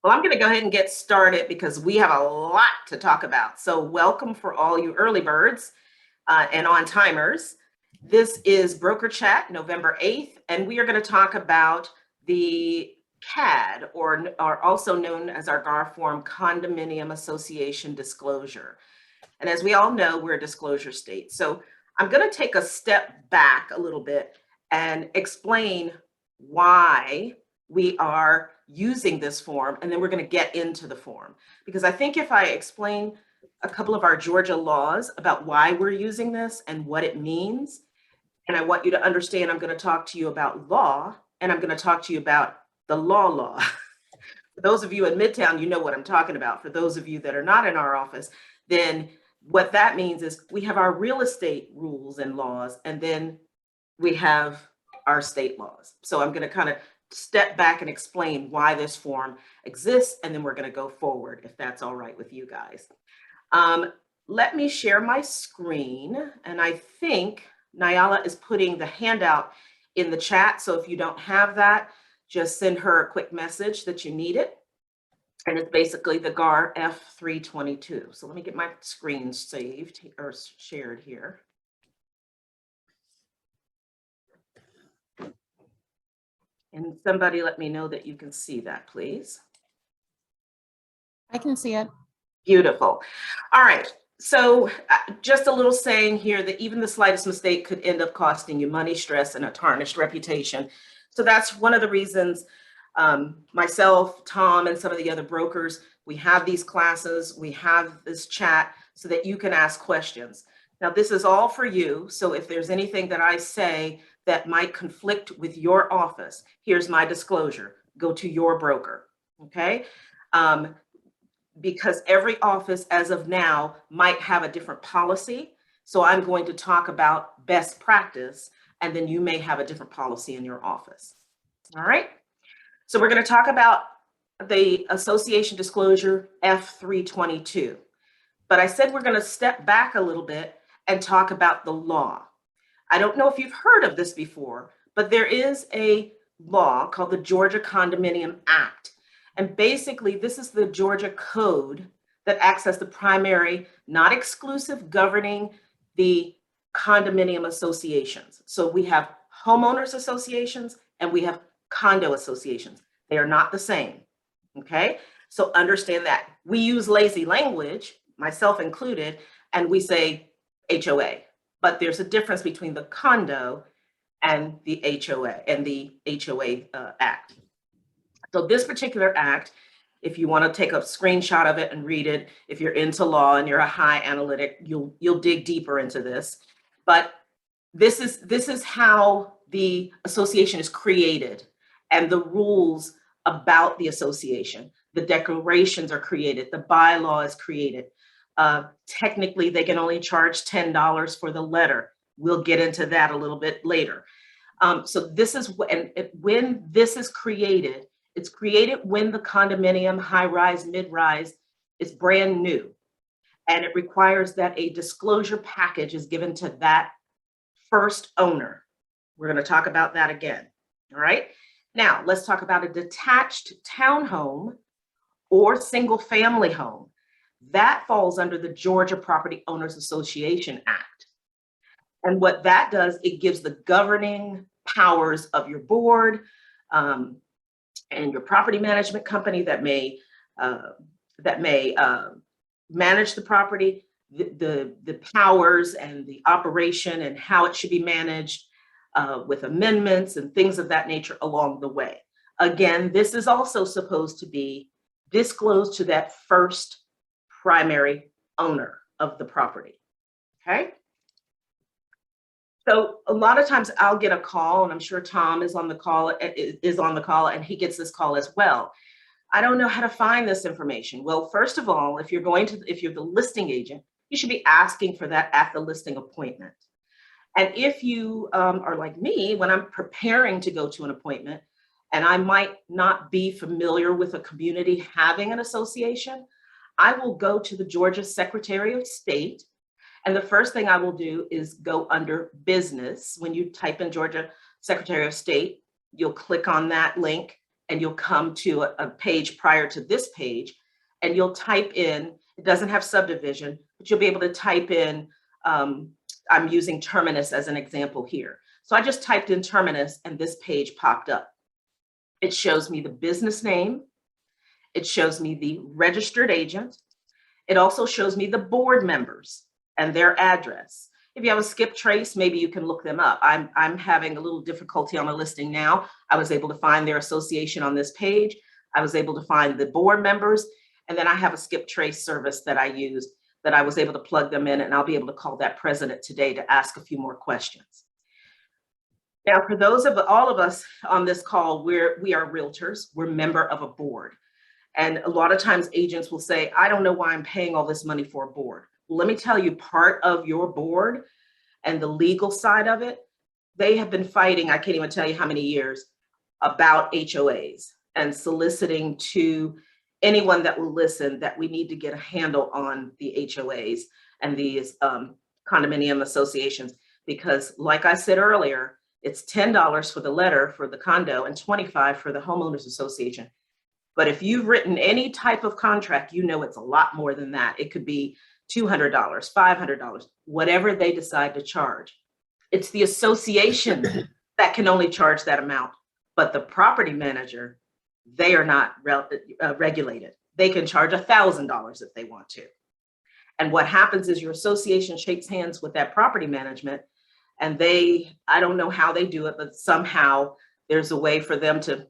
Well, I'm going to go ahead and get started because we have a lot to talk about. So welcome for all you early birds and on timers. This is Broker Chat, November 8th, and we are going to talk about the CAD, or also known as our GAR form, Condominium Association Disclosure. And as we all know, we're a disclosure state. So I'm going to take a step back a little bit and explain why we are using this form, and then we're going to get into the form. Because I think if I explain a couple of our Georgia laws about why we're using this and what it means, and I want you to understand, I'm going to talk to you about law, and I'm going to talk to you about the law. For those of you in Midtown, you know what I'm talking about. For those of you that are not in our office, then what that means is we have our real estate rules and laws, and then we have our state laws. So I'm going to kind of step back and explain why this form exists, and then we're going to go forward, if that's all right with you guys. Let me share my screen, and I think Nyala is putting the handout in the chat, so if you don't have that, just send her a quick message that you need it. And it's basically the GAR F322. So let me get my screen saved or shared here. And somebody let me know that you can see that, please. I can see it. Beautiful. All right. So just a little saying here that even the slightest mistake could end up costing you money, stress, and a tarnished reputation. So that's one of the reasons myself, Tom, and some of the other brokers, we have these classes, we have this chat so that you can ask questions. Now, this is all for you. So if there's anything that I say that might conflict with your office, here's my disclosure: go to your broker, okay? Because every office as of now might have a different policy. So I'm going to talk about best practice, and then you may have a different policy in your office. All right. So we're going to talk about the association disclosure F322. But I said we're going to step back a little bit and talk about the law. I don't know if you've heard of this before, but there is a law called the Georgia Condominium Act. And basically, this is the Georgia code that acts as the primary, not exclusive, governing the condominium associations. So we have homeowners associations and we have condo associations. They are not the same, okay? So understand that. We use lazy language, myself included, and we say HOA, but there's a difference between the condo and the HOA and the HOA Act. So this particular act, if you want to take a screenshot of it and read it, if you're into law and you're a high analytic, you'll dig deeper into this. But this is how the association is created and the rules about the association. The declarations are created, the bylaw is created. Technically, they can only charge $10 for the letter. We'll get into that a little bit later. So this is when this is created. It's created when the condominium, high-rise, mid-rise, is brand new. And it requires that a disclosure package is given to that first owner. We're going to talk about that again. All right. Now, let's talk about a detached townhome or single-family home. That falls under the Georgia Property Owners Association Act. And what that does, it gives the governing powers of your board, and your property management company that may manage the property, the powers and the operation and how it should be managed, with amendments and things of that nature along the way. Again, this is also supposed to be disclosed to that first primary owner of the property. Okay. So a lot of times I'll get a call, and I'm sure Tom is on the call, and he gets this call as well. I don't know how to find this information. Well, first of all, if you're the listing agent, you should be asking for that at the listing appointment. And if you are like me, when I'm preparing to go to an appointment, and I might not be familiar with a community having an association, I will go to the Georgia Secretary of State. And the first thing I will do is go under business. When you type in Georgia Secretary of State, you'll click on that link and you'll come to a page prior to this page, and you'll type in, it doesn't have subdivision, but you'll be able to type in, I'm using Terminus as an example here. So I just typed in Terminus and this page popped up. It shows me the business name. It shows me the registered agent. It also shows me the board members and their address. If you have a skip trace, maybe you can look them up. I'm having a little difficulty on the listing now. I was able to find their association on this page. I was able to find the board members. And then I have a skip trace service that I use that I was able to plug them in, and I'll be able to call that president today to ask a few more questions. Now, for those of all of us on this call, we are realtors, we're member of a board. And a lot of times agents will say, I don't know why I'm paying all this money for a board. Well, let me tell you, part of your board and the legal side of it, they have been fighting, I can't even tell you how many years, about HOAs and soliciting to anyone that will listen that we need to get a handle on the HOAs and these condominium associations, because like I said earlier, it's $10 for the letter for the condo and $25 for the homeowners association. But if you've written any type of contract, you know it's a lot more than that. It could be $200, $500, whatever they decide to charge. It's the association that can only charge that amount, but the property manager, they are not regulated. They can charge $1,000 if they want to. And what happens is your association shakes hands with that property management, and I don't know how they do it, but somehow there's a way for them to,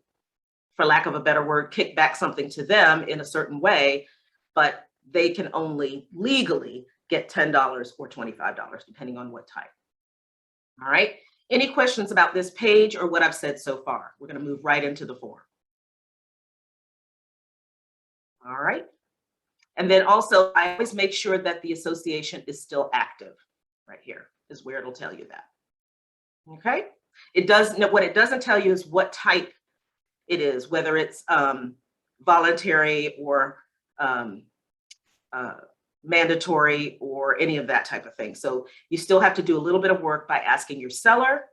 for lack of a better word, kick back something to them in a certain way, but they can only legally get $10 or $25, depending on what type. All right. Any questions about this page or what I've said so far? We're going to move right into the form. All right. And then also, I always make sure that the association is still active. Right here is where it'll tell you that. Okay. What it doesn't tell you is what type it is, whether it's voluntary or mandatory or any of that type of thing. So you still have to do a little bit of work by asking your seller,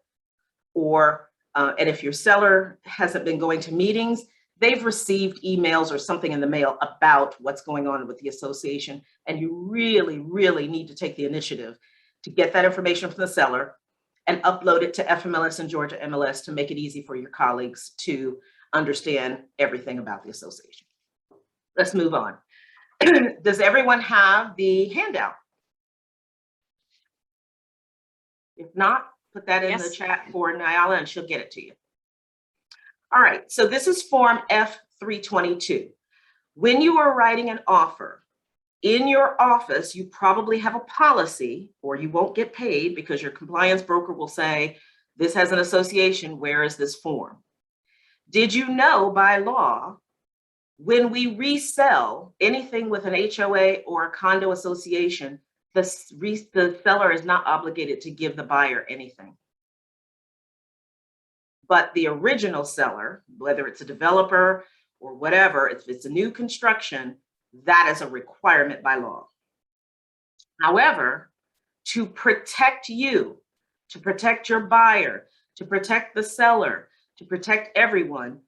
or and if your seller hasn't been going to meetings, they've received emails or something in the mail about what's going on with the association. And you really, really need to take the initiative to get that information from the seller and upload it to FMLS and Georgia MLS to make it easy for your colleagues to understand everything about the association. Let's move on. Does everyone have the handout? If not, put that in the chat for Nyala and she'll get it to you. All right, so this is Form F-322. When you are writing an offer, in your office, you probably have a policy, or you won't get paid because your compliance broker will say, this has an association, where is this form? Did you know by law, when we resell anything with an HOA or a condo association, the seller is not obligated to give the buyer anything. But the original seller, whether it's a developer or whatever, if it's a new construction, that is a requirement by law. However, to protect you, to protect your buyer, to protect the seller, to protect everyone,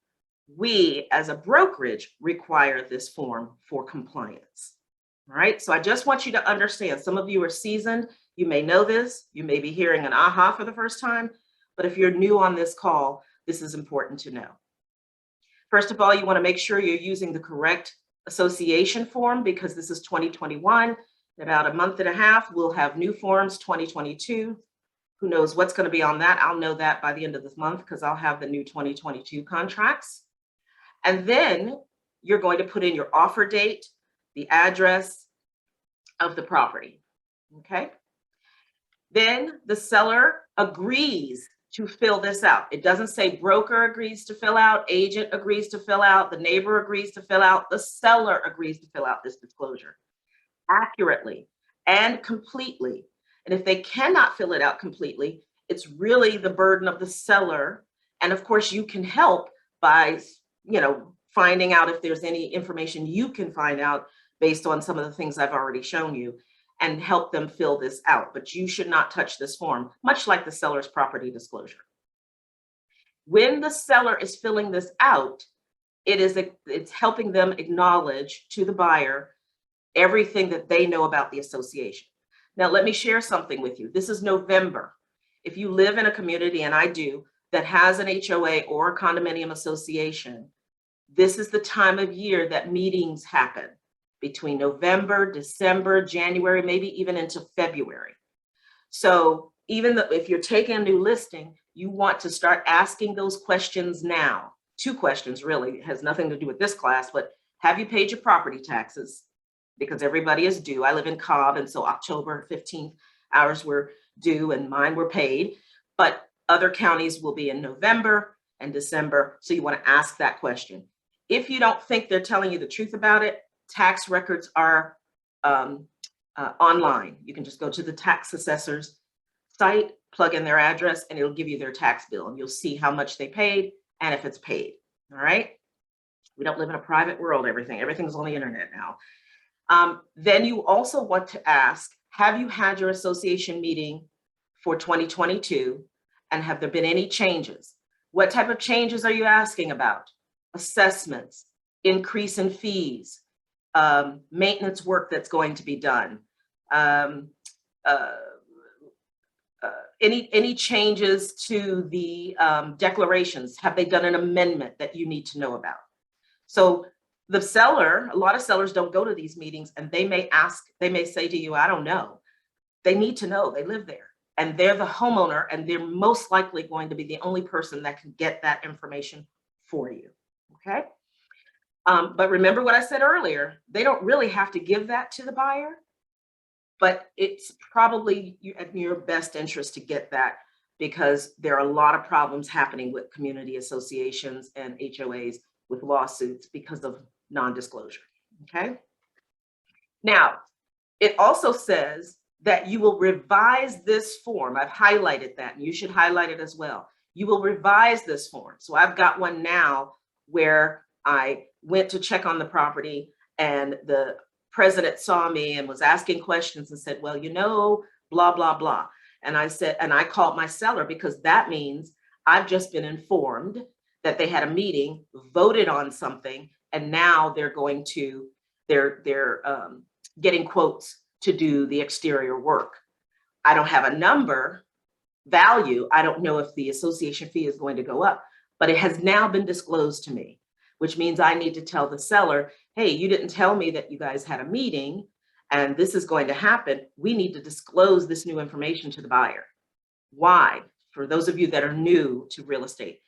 we as a brokerage require this form for compliance. All right, so I just want you to understand, some of you are seasoned, you may know this, you may be hearing an aha for the first time, but if you're new on this call, this is important to know. First of all, you want to make sure you're using the correct association form, because this is 2021. In about a month and a half, we'll have new forms 2022. Who knows what's going to be on that? I'll know that by the end of this month because I'll have the new 2022 contracts. And then you're going to put in your offer date, the address of the property. Okay. Then the seller agrees to fill this out. It doesn't say broker agrees to fill out, agent agrees to fill out, the neighbor agrees to fill out, the seller agrees to fill out this disclosure accurately and completely. And if they cannot fill it out completely, it's really the burden of the seller. And of course, you can help by, finding out if there's any information you can find out based on some of the things I've already shown you, and help them fill this out. But you should not touch this form, much like the seller's property disclosure. When the seller is filling this out, it's helping them acknowledge to the buyer everything that they know about the association. Now, let me share something with you. This is November. If you live in a community, and I do, that has an HOA or a condominium association, this is the time of year that meetings happen between November, December, January, maybe even into February. So even though if you're taking a new listing, you want to start asking those questions now. 2 questions really, it has nothing to do with this class, but have you paid your property taxes? Because everybody is due. I live in Cobb, and so October 15th, ours were due and mine were paid, but other counties will be in November and December. So you want to ask that question. If you don't think they're telling you the truth about it, tax records are online. You can just go to the tax assessor's site, plug in their address, and it'll give you their tax bill, and you'll see how much they paid and if it's paid. All right. We don't live in a private world. Everything's on the internet now. Then you also want to ask, have you had your association meeting for 2022? And have there been any changes? What type of changes are you asking about? Assessments, increase in fees, maintenance work that's going to be done, any changes to the declarations? Have they done an amendment that you need to know about? So the seller, a lot of sellers don't go to these meetings, and they may say to you, I don't know. They need to know. They live there and they're the homeowner, and they're most likely going to be the only person that can get that information for you. Okay. But remember what I said earlier, they don't really have to give that to the buyer, but it's probably in your best interest to get that, because there are a lot of problems happening with community associations and HOAs with lawsuits because of non-disclosure. Okay. Now, it also says that you will revise this form. I've highlighted that, and you should highlight it as well. You will revise this form. So I've got one now where I went to check on the property, and the president saw me and was asking questions and said, well, you know, blah, blah, blah. And I said, and I called my seller, because that means I've just been informed that they had a meeting, voted on something, and now they're going to, they're getting quotes to do the exterior work. I don't have a number value. I don't know if the association fee is going to go up, but it has now been disclosed to me, which means I need to tell the seller, hey, you didn't tell me that you guys had a meeting and this is going to happen. We need to disclose this new information to the buyer. Why? For those of you that are new to real estate,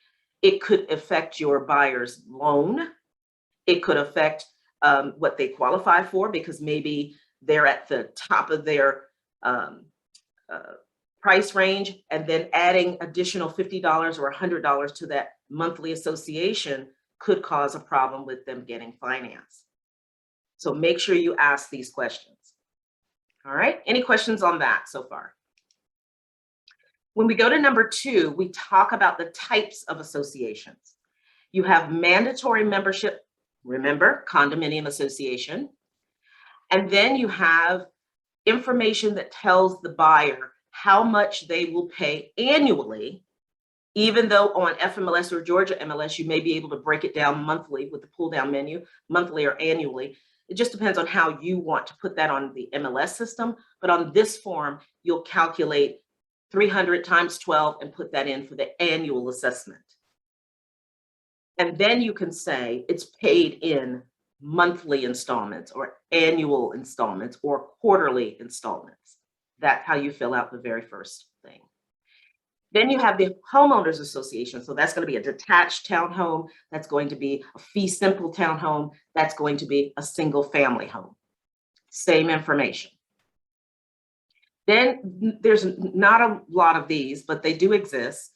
it could affect your buyer's loan. It could affect what they qualify for, because maybe they're at the top of their price range, and then adding additional $50 or $100 to that monthly association could cause a problem with them getting finance. So make sure you ask these questions. All right, any questions on that so far? When we go to number 2, we talk about the types of associations. You have mandatory membership, remember, condominium association. And then you have information that tells the buyer how much they will pay annually, even though on FMLS or Georgia MLS, you may be able to break it down monthly with the pull down menu, monthly or annually. It just depends on how you want to put that on the MLS system. But on this form, you'll calculate 300 times 12 and put that in for the annual assessment. And then you can say it's paid in monthly installments or annual installments or quarterly installments. That's how you fill out the very first thing. Then you have the homeowners association. So that's going to be a detached townhome. That's going to be a fee simple townhome. That's going to be a single family home. Same information. Then there's not a lot of these, but they do exist.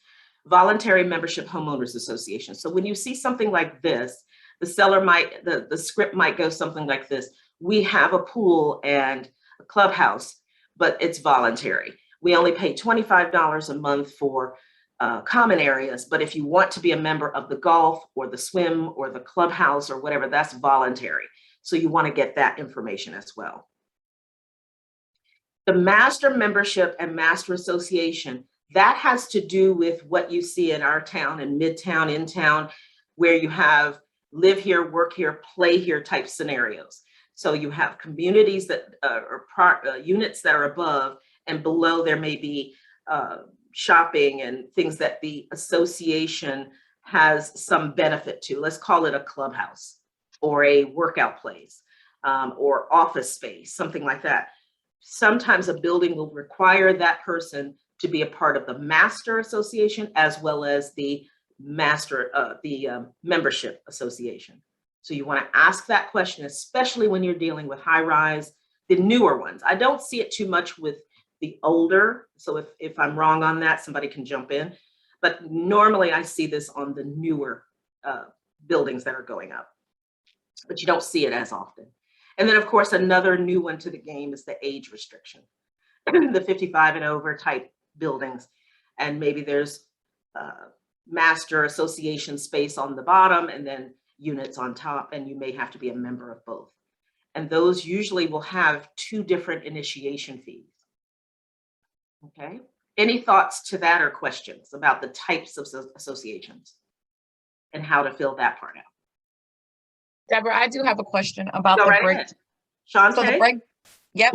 Voluntary membership homeowners association. So when you see something like this, the seller might, the script might go something like this. We have a pool and a clubhouse, but it's voluntary. We only pay $25 a month for common areas, but if you want to be a member of the golf or the swim or the clubhouse or whatever, that's voluntary. So you want to get that information as well. The master membership and master association, that has to do with what you see in our town and Midtown, in town, where you have live here, work here, play here type scenarios. So you have communities that units that are above, and below there may be shopping and things that the association has some benefit to. Let's call it a clubhouse or a workout place or office space, something like that. Sometimes a building will require that person to be a part of the master association as well as the membership association. So you want to ask that question, especially when you're dealing with high rise, the newer ones. I don't see it too much with the older. So if I'm wrong on that, somebody can jump in. But normally I see this on the newer buildings that are going up, but you don't see it as often. And then of course, another new one to the game is the age restriction, the 55 and over type buildings. And maybe there's master association space on the bottom and then units on top, and you may have to be a member of both. And those usually will have 2 different initiation fees. Okay, any thoughts to that or questions about the types of associations and how to fill that part out? Deborah, I do have a question about Go the right break. ahead. Shante? So the break, yep.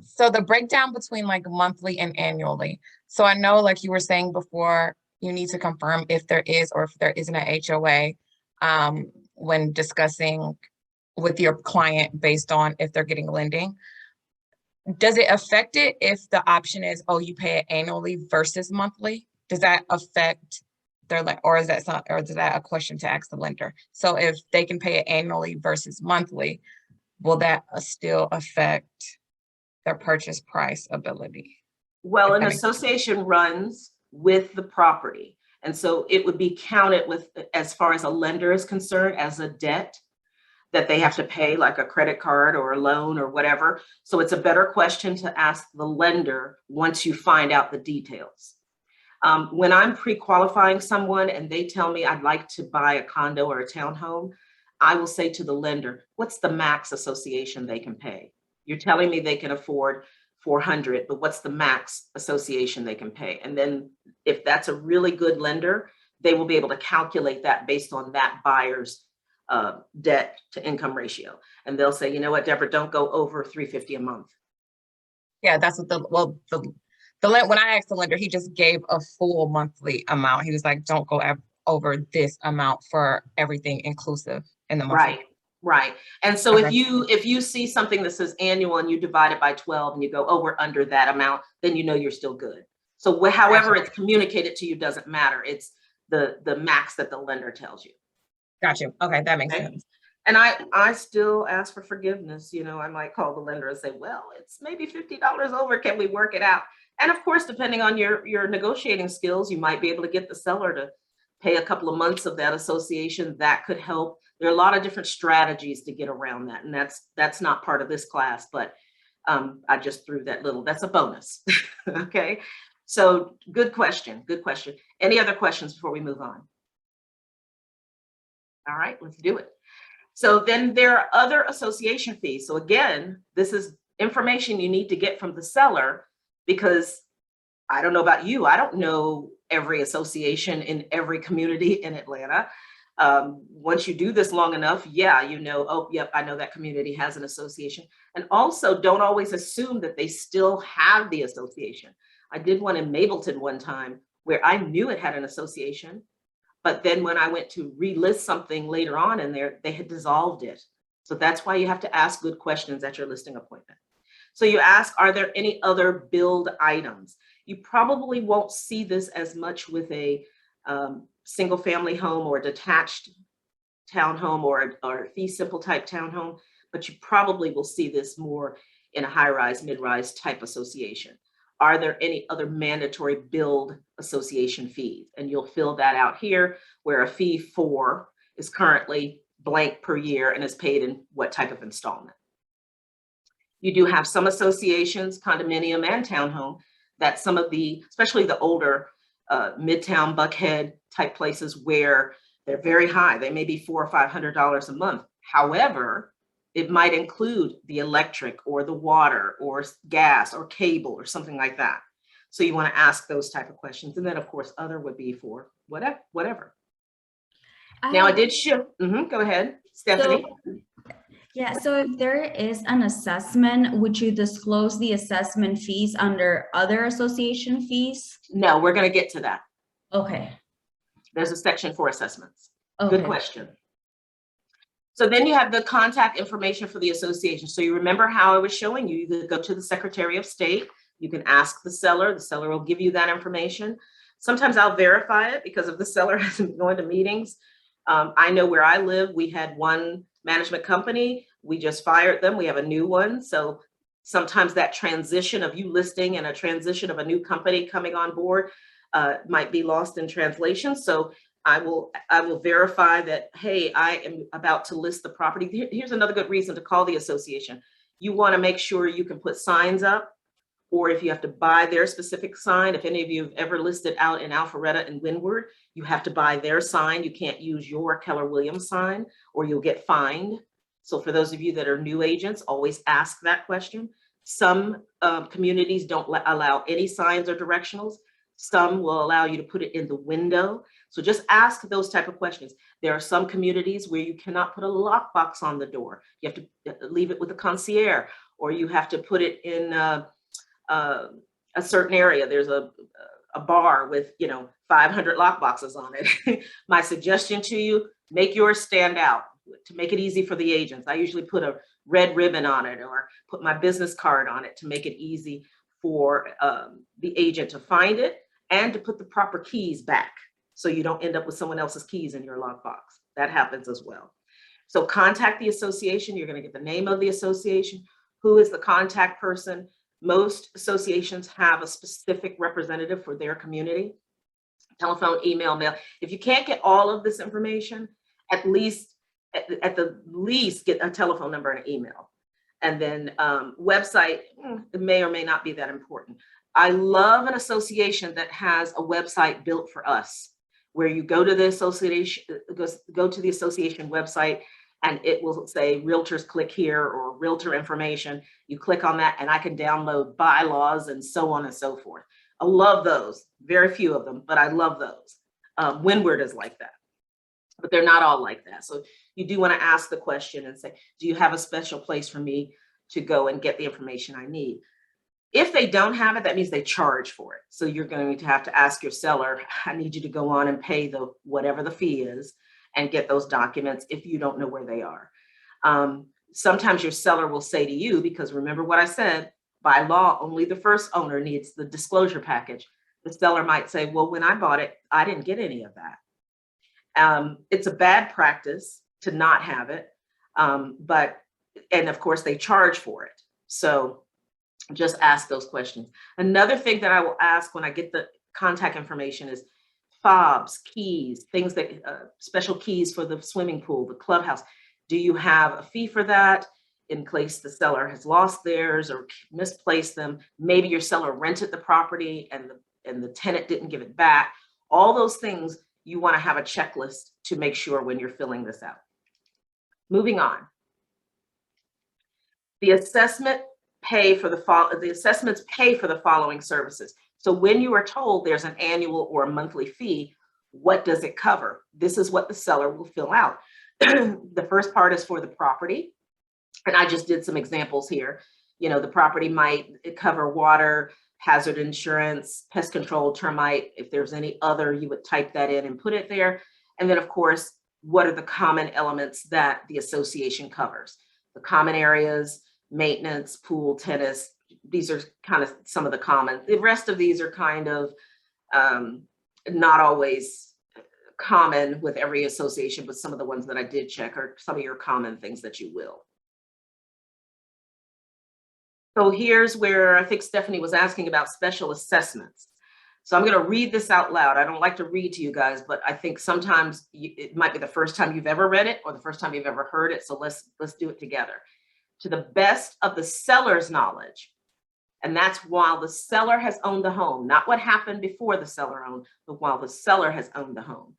So the breakdown between like monthly and annually. So I know, like you were saying before, you need to confirm if there is or if there isn't an HOA when discussing with your client based on if they're getting lending. Does it affect it if the option is, oh, you pay it annually versus monthly? Does that affect their, or is that a question to ask the lender? So if they can pay it annually versus monthly, will that still affect their purchase price ability? Well, an association runs with the property. And so it would be counted with, as far as a lender is concerned, as a debt that they have to pay, like a credit card or a loan or whatever. So it's a better question to ask the lender once you find out the details. When I'm pre-qualifying someone and they tell me I'd like to buy a condo or a townhome, I will say to the lender, what's the max association they can pay? You're telling me they can afford 400, but what's the max association they can pay? And then if that's a really good lender, they will be able to calculate that based on that buyer's debt to income ratio. And they'll say, you know what, Deborah, don't go over $350 a month. Yeah, that's what when I asked the lender, he just gave a full monthly amount. He was like, don't go over this amount for everything inclusive in the monthly. Right. And so if you see something that says annual and you divide it by 12 and you go, oh, we're under that amount, then you know you're still good. So however it's communicated to you doesn't matter. It's the max that the lender tells you. Got you. Okay, that makes sense. And I still ask for forgiveness. You know, I might call the lender and say, well, it's maybe $50 over. Can we work it out? And of course, depending on your negotiating skills, you might be able to get the seller to pay a couple of months of that association. That could help. There are a lot of different strategies to get around that. And that's not part of this class, but I just threw that that's a bonus. Okay. So good question. Good question. Any other questions before we move on? All right, let's do it. So then there are other association fees. So again, this is information you need to get from the seller, because I don't know about you, I don't know every association in every community in Atlanta. Once you do this long enough, yeah, you know, oh, yep, I know that community has an association. And also don't always assume that they still have the association. I did one in Mableton one time where I knew it had an association, but then when I went to relist something later on in there, they had dissolved it. So that's why you have to ask good questions at your listing appointment. So you ask, are there any other billed items? You probably won't see this as much with a single family home or detached townhome or fee simple type townhome, but you probably will see this more in a high rise, mid rise type association. Are there any other mandatory billed association fees? And you'll fill that out here, where a fee 4 is currently blank per year and is paid in what type of installment. You do have some associations, condominium and townhome, that some of the, especially the older Midtown, Buckhead type places where they're very high. They may be $400 or $500 a month. However, it might include the electric or the water or gas or cable or something like that. So you want to ask those type of questions. And then of course, other would be for whatever. Now I have- did show, go ahead, Stephanie. Yeah, so if there is an assessment, would you disclose the assessment fees under other association fees? No, we're going to get to that. Okay, There's a section for assessments. Good okay, question. So then you have the contact information for the association. So you remember how I was showing you, you go to the Secretary of State, you can ask the seller will give you that information. Sometimes I'll verify it because if the seller hasn't been going to meetings. I know where I live, we had one management company, we just fired them, we have a new one. So sometimes that transition of you listing and a transition of a new company coming on board might be lost in translation. So I will verify that, hey, I am about to list the property. Here's another good reason to call the association. You want to make sure you can put signs up, or if you have to buy their specific sign. If any of you have ever listed out in Alpharetta and Windward, you have to buy their sign. You can't use your Keller Williams sign or you'll get fined. So for those of you that are new agents, always ask that question. Some communities don't allow any signs or directionals. Some will allow you to put it in the window. So just ask those type of questions. There are some communities where you cannot put a lockbox on the door. You have to leave it with a concierge, or you have to put it in a certain area. There's a bar with 500 lockboxes on it. My suggestion to you, make yours stand out to make it easy for the agents. I usually put a red ribbon on it or put my business card on it to make it easy for the agent to find it and to put the proper keys back so you don't end up with someone else's keys in your lockbox. That happens as well. So contact the association. You're going to get the name of the association, who is the contact person. Most associations have a specific representative for their community. Telephone, email, mail. If you can't get all of this information, at the least get a telephone number and an email. And then website, it may or may not be that important. I love an association that has a website built for us, where you go to the association, go to the association website, and it will say realtors click here or realtor information. You click on that and I can download bylaws and so on and so forth. I love those. Very few of them, but I love those. Windward is like that, but they're not all like that. So you do want to ask the question and say, do you have a special place for me to go and get the information I need? If they don't have it, that means they charge for it. So you're going to have to ask your seller, I need you to go on and pay whatever the fee is and get those documents if you don't know where they are. Sometimes your seller will say to you, because remember what I said, by law, only the first owner needs the disclosure package. The seller might say, well, when I bought it, I didn't get any of that. It's a bad practice to not have it, and of course they charge for it. So just ask those questions. Another thing that I will ask when I get the contact information is fobs, keys, things that special keys for the swimming pool, the clubhouse. Do you have a fee for that in case the seller has lost theirs or misplaced them? Maybe your seller rented the property and the tenant didn't give it back. All those things you want to have a checklist to make sure when you're filling this out. Moving on. The assessments pay for the following services. So when you are told there's an annual or a monthly fee, what does it cover? This is what the seller will fill out. The first part is for the property. And I just did some examples here. The property might cover water, hazard insurance, pest control, termite. If there's any other, you would type that in and put it there. And then of course, what are the common elements that the association covers? The common areas, maintenance, pool, tennis. These are kind of some of the common. The rest of these are kind of not always common with every association, but some of the ones that I did check are some of your common things that you will. So here's where I think Stephanie was asking about special assessments. So I'm going to read this out loud. I don't like to read to you guys, but I think sometimes it might be the first time you've ever read it or the first time you've ever heard it. So let's do it together. To the best of the seller's knowledge, and that's while the seller has owned the home, not what happened before the seller owned, but while the seller has owned the home.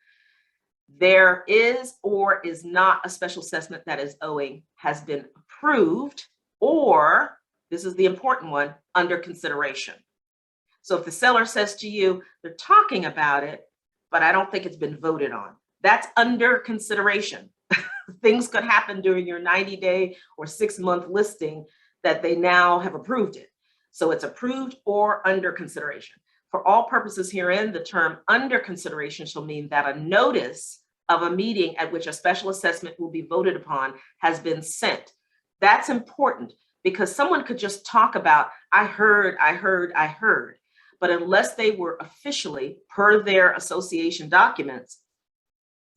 There is or is not a special assessment that is owing, has been approved, or, this is the important one, under consideration. So if the seller says to you, they're talking about it, but I don't think it's been voted on, That's under consideration. Things could happen during your 90-day or 6-month listing that they now have approved it. So it's approved or under consideration. For all purposes herein, the term under consideration shall mean that a notice of a meeting at which a special assessment will be voted upon has been sent. That's important because someone could just talk about, I heard. But unless they were officially, per their association documents,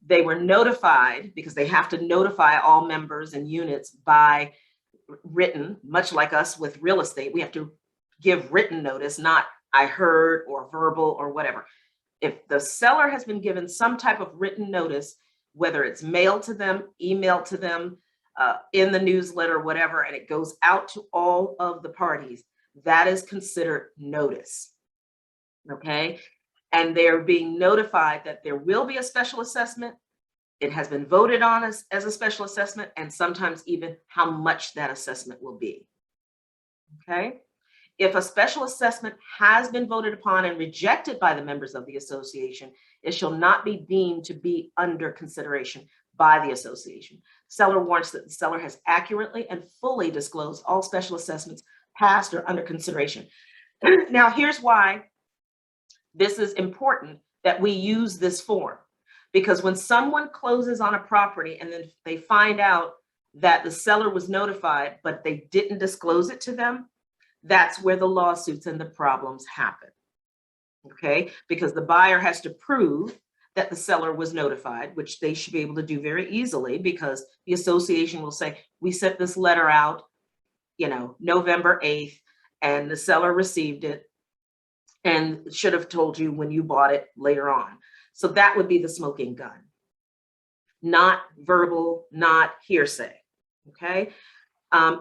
they were notified, because they have to notify all members and units by written, much like us with real estate, we have to give written notice, not I heard or verbal or whatever. If the seller has been given some type of written notice, whether it's mailed to them, emailed to them, in the newsletter, whatever, and it goes out to all of the parties, that is considered notice. Okay. And they're being notified that there will be a special assessment. It has been voted on as a special assessment, and sometimes even how much that assessment will be. Okay. If a special assessment has been voted upon and rejected by the members of the association, it shall not be deemed to be under consideration by the association. Seller warrants that the seller has accurately and fully disclosed all special assessments passed or under consideration. Now, here's why this is important that we use this form, because when someone closes on a property and then they find out that the seller was notified, but they didn't disclose it to them, that's where the lawsuits and the problems happen. Okay, because the buyer has to prove that the seller was notified, which they should be able to do very easily, because the association will say, we sent this letter out, November 8th, and the seller received it and should have told you when you bought it later on. So that would be the smoking gun, not verbal, not hearsay. Okay.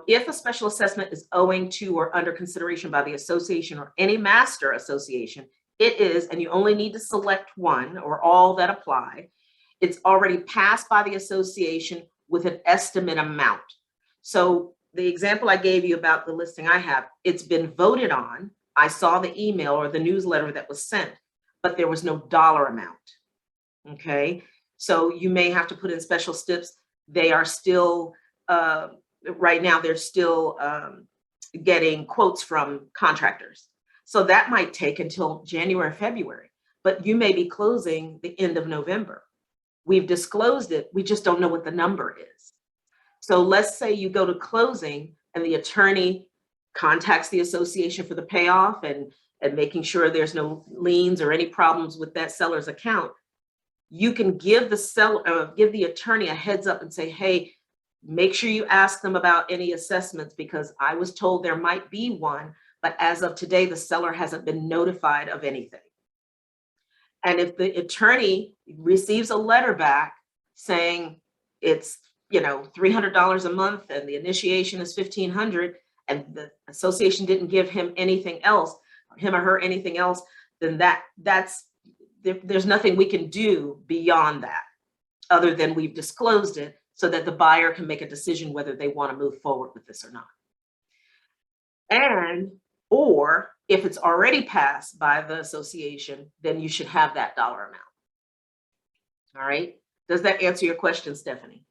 If a special assessment is owing to or under consideration by the association or any master association, it is, and you only need to select one or all that apply, it's already passed by the association with an estimate amount. So the example I gave you about the listing I have, it's been voted on. I saw the email or the newsletter that was sent, but there was no dollar amount. Okay, so you may have to put in special steps. They are still, right now, they're still getting quotes from contractors. So that might take until January, February, but you may be closing the end of November. We've disclosed it, we just don't know what the number is. So let's say you go to closing and the attorney contacts the association for the payoff and making sure there's no liens or any problems with that seller's account. You can give the seller, give the attorney a heads up and say, hey, make sure you ask them about any assessments, because I was told there might be one, but as of today, the seller hasn't been notified of anything. And if the attorney receives a letter back saying it's, $300 a month and the initiation is $1,500, and the association didn't give him anything else, him or her anything else, then there's nothing we can do beyond that, other than we've disclosed it so that the buyer can make a decision whether they want to move forward with this or not. Or if it's already passed by the association, then you should have that dollar amount. All right. Does that answer your question, Stephanie?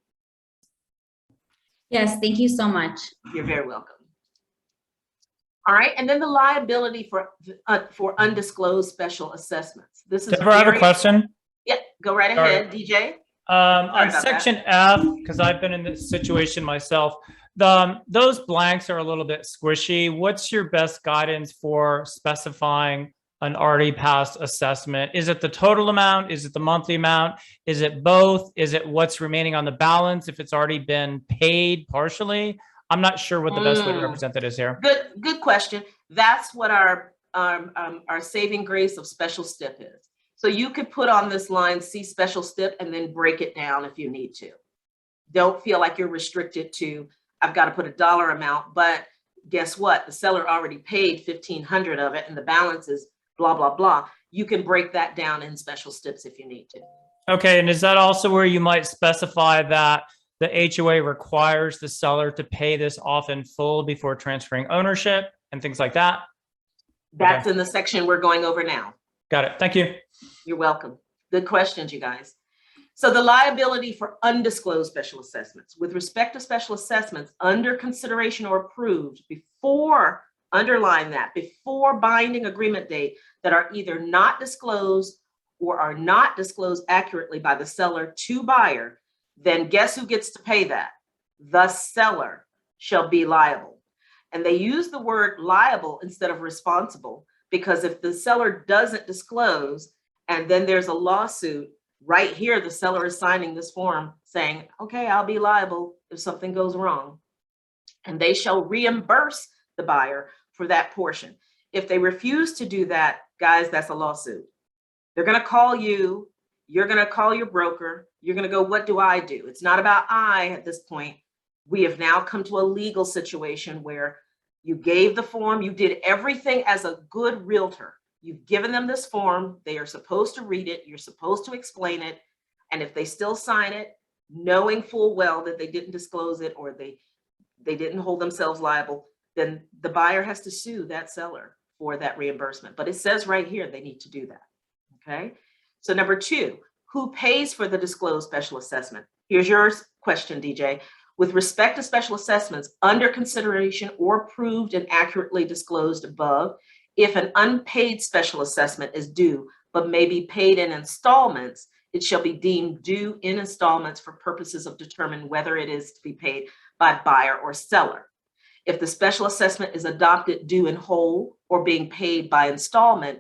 Yes, thank you so much. You're very welcome. All right. And then the liability for undisclosed special assessments. This is Deborah, I have a question. Yeah, go right ahead, DJ. On section F, because I've been in this situation myself, those blanks are a little bit squishy. What's your best guidance for specifying an already passed assessment? Is it the total amount? Is it the monthly amount? Is it both? Is it what's remaining on the balance if it's already been paid partially? I'm not sure what the best way to represent that is here. Good question. That's what our saving grace of special step is. So you could put on this line, see special step, and then break it down if you need to. Don't feel like you're restricted to, I've got to put a dollar amount, but guess what? The seller already paid 1,500 of it and the balance is blah, blah, blah. You can break that down in special steps if you need to. Okay, and is that also where you might specify that the HOA requires the seller to pay this off in full before transferring ownership and things like that? That's in the section we're going over now. Got it. Thank you. You're welcome. Good questions, you guys. So the liability for undisclosed special assessments. With respect to special assessments under consideration or approved before, underline that, before binding agreement date that are either not disclosed or are not disclosed accurately by the seller to buyer, then guess who gets to pay that? The seller shall be liable. And they use the word liable instead of responsible, because if the seller doesn't disclose and then there's a lawsuit, right here, the seller is signing this form saying, okay, I'll be liable if something goes wrong. And they shall reimburse the buyer for that portion. If they refuse to do that, guys, that's a lawsuit. They're going to call you. You're going to call your broker. You're going to go, what do I do? It's not about I at this point. We have now come to a legal situation where you gave the form. You did everything as a good realtor. You've given them this form. They are supposed to read it. You're supposed to explain it. And if they still sign it, knowing full well that they didn't disclose it or they didn't hold themselves liable, then the buyer has to sue that seller for that reimbursement. But it says right here they need to do that. Okay. So number two, who pays for the disclosed special assessment? Here's your question, DJ. With respect to special assessments under consideration or approved and accurately disclosed above, if an unpaid special assessment is due but may be paid in installments, it shall be deemed due in installments for purposes of determining whether it is to be paid by buyer or seller. If the special assessment is adopted due in whole or being paid by installment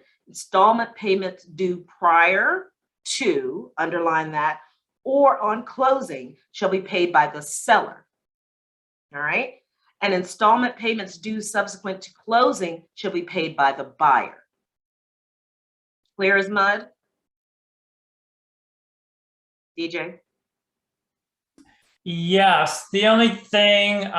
payments due prior to, underline that, or on closing shall be paid by the seller. All right. And installment payments due subsequent to closing shall be paid by the buyer. Clear as mud? DJ? Yes, the only thing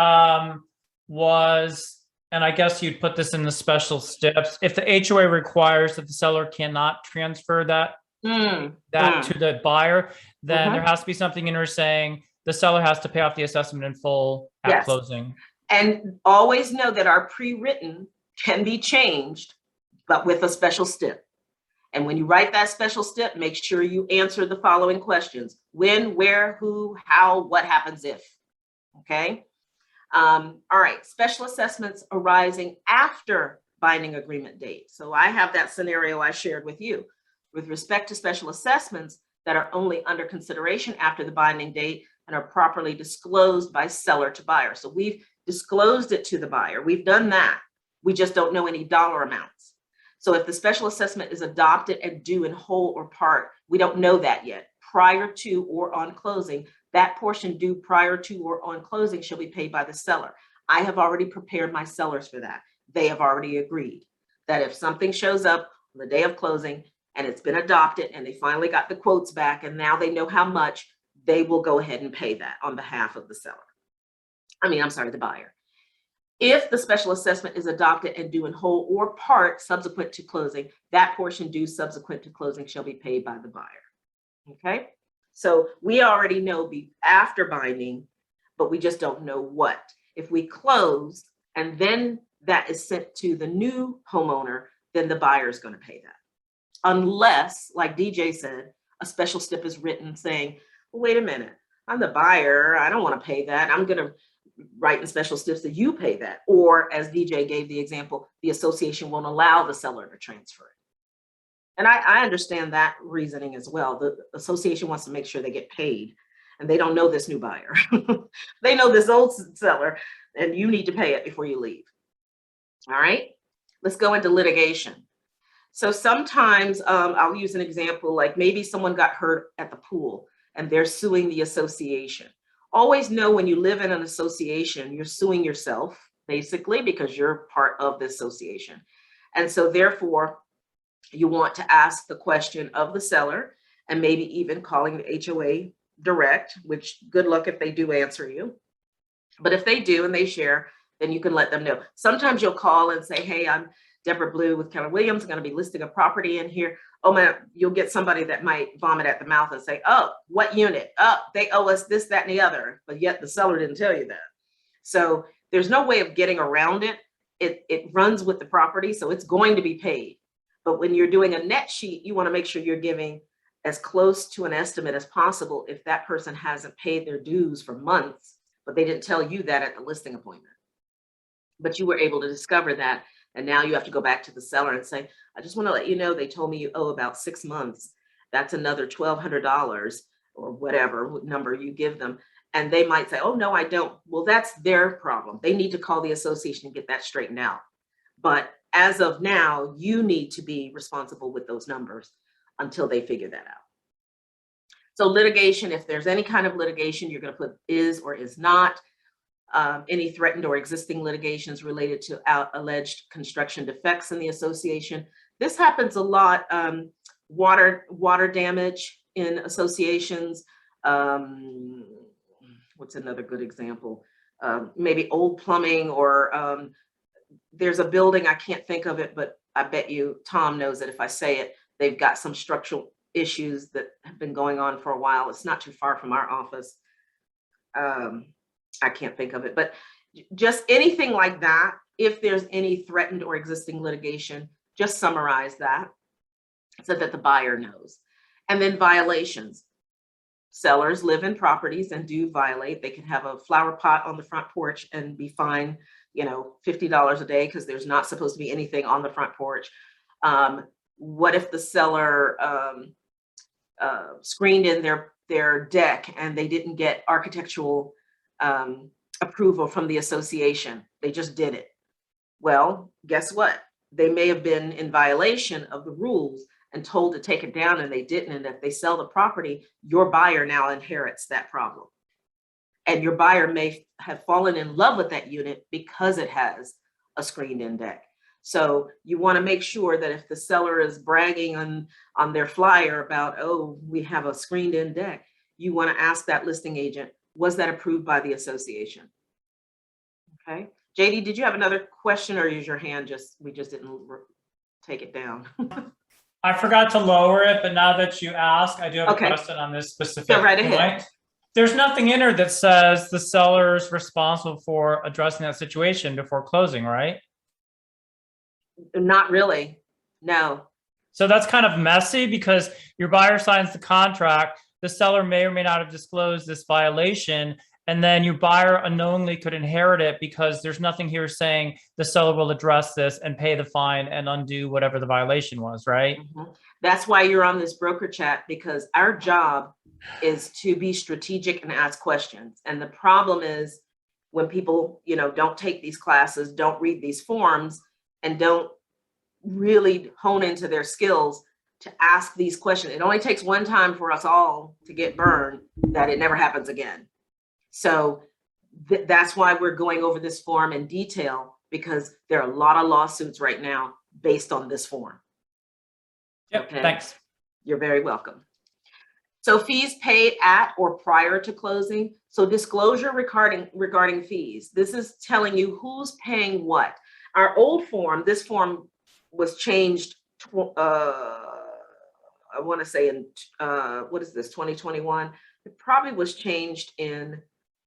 was, and I guess you'd put this in the special steps, if the HOA requires that the seller cannot transfer that to the buyer, then there has to be something in there saying the seller has to pay off the assessment in full at closing. And always know that our pre-written can be changed, but with a special stip. And when you write that special stip, make sure you answer the following questions: when, where, who, how, what happens if. Okay. All right. Special assessments arising after binding agreement date. So I have that scenario I shared with you. With respect to special assessments that are only under consideration after the binding date and are properly disclosed by seller to buyer. So we've disclosed it to the buyer. We've done that. We just don't know any dollar amounts. So if the special assessment is adopted and due in whole or part, we don't know that yet. Prior to or on closing, that portion due prior to or on closing shall be paid by the seller. I have already prepared my sellers for that. They have already agreed that if something shows up on the day of closing and it's been adopted and they finally got the quotes back and now they know how much, they will go ahead and pay that on behalf of the seller. The buyer. If the special assessment is adopted and due in whole or part subsequent to closing, that portion due subsequent to closing shall be paid by the buyer. Okay, so we already know after binding, but we just don't know what. If we close and then that is sent to the new homeowner, then the buyer is going to pay that. Unless, like DJ said, a special stip is written saying, well, wait a minute, I'm the buyer, I don't want to pay that. I'm going to write in special steps that you pay that. Or as DJ gave the example, the association won't allow the seller to transfer it. And I understand that reasoning as well. The association wants to make sure they get paid and they don't know this new buyer. They know this old seller and you need to pay it before you leave. All right, let's go into litigation. So sometimes I'll use an example, like maybe someone got hurt at the pool and they're suing the association. Always know when you live in an association, you're suing yourself, basically, because you're part of the association. And so therefore, you want to ask the question of the seller and maybe even calling the HOA direct, which good luck if they do answer you. But if they do and they share, then you can let them know. Sometimes you'll call and say, hey, I'm Deborah Blue with Keller Williams. I'm going to be listing a property in here. Oh man, you'll get somebody that might vomit at the mouth and say, oh, what unit? Oh, they owe us this, that, and the other. But yet the seller didn't tell you that. So there's no way of getting around it. It runs with the property, so it's going to be paid. But when you're doing a net sheet, you want to make sure you're giving as close to an estimate as possible if that person hasn't paid their dues for months, but they didn't tell you that at the listing appointment. But you were able to discover that, and now you have to go back to the seller and say, I just want to let you know they told me you owe about 6 months. That's another $1,200 or whatever number you give them. And they might say, oh, no, I don't. Well, that's their problem. They need to call the association and get that straightened out. But as of now, you need to be responsible with those numbers until they figure that out. So litigation, if there's any kind of litigation, you're going to put is or is not. Any threatened or existing litigations related to alleged construction defects in the association. This happens a lot. Water damage in associations. What's another good example? Maybe old plumbing, or there's a building, I can't think of it, but I bet you Tom knows it if I say it. They've got some structural issues that have been going on for a while. It's not too far from our office. I can't think of it, but just anything like that. If there's any threatened or existing litigation, just summarize that so that the buyer knows. And then violations. Sellers live in properties and do violate. They can have a flower pot on the front porch and be fined, $50 a day because there's not supposed to be anything on the front porch. What if the seller screened in their deck and they didn't get architectural approval from the association? They just did it. Well, guess what? They may have been in violation of the rules and told to take it down and they didn't. And if they sell the property, your buyer now inherits that problem. And your buyer may have fallen in love with that unit because it has a screened in deck. So you want to make sure that if the seller is bragging on their flyer about, oh, we have a screened in deck, you want to ask that listing agent, was that approved by the association? Okay. JD, did you have another question, or is your hand we just didn't take it down? I forgot to lower it, but now that you ask, I do have Okay. a question on this specific Go right ahead. point. There's nothing in there that says the seller is responsible for addressing that situation before closing, right? Not really. No. So that's kind of messy because your buyer signs the contract. The seller may or may not have disclosed this violation, and then your buyer unknowingly could inherit it because there's nothing here saying the seller will address this and pay the fine and undo whatever the violation was, right? Mm-hmm. That's why you're on this broker chat, because our job is to be strategic and ask questions. And the problem is when people, don't take these classes, don't read these forms, and don't really hone into their skills to ask these questions. It only takes one time for us all to get burned that it never happens again. So that's why we're going over this form in detail, because there are a lot of lawsuits right now based on this form. Yep, Okay. thanks. You're very welcome. So fees paid at or prior to closing. So disclosure regarding fees. This is telling you who's paying what. Our old form, this form was changed, I want to say in, what is this, 2021? It probably was changed in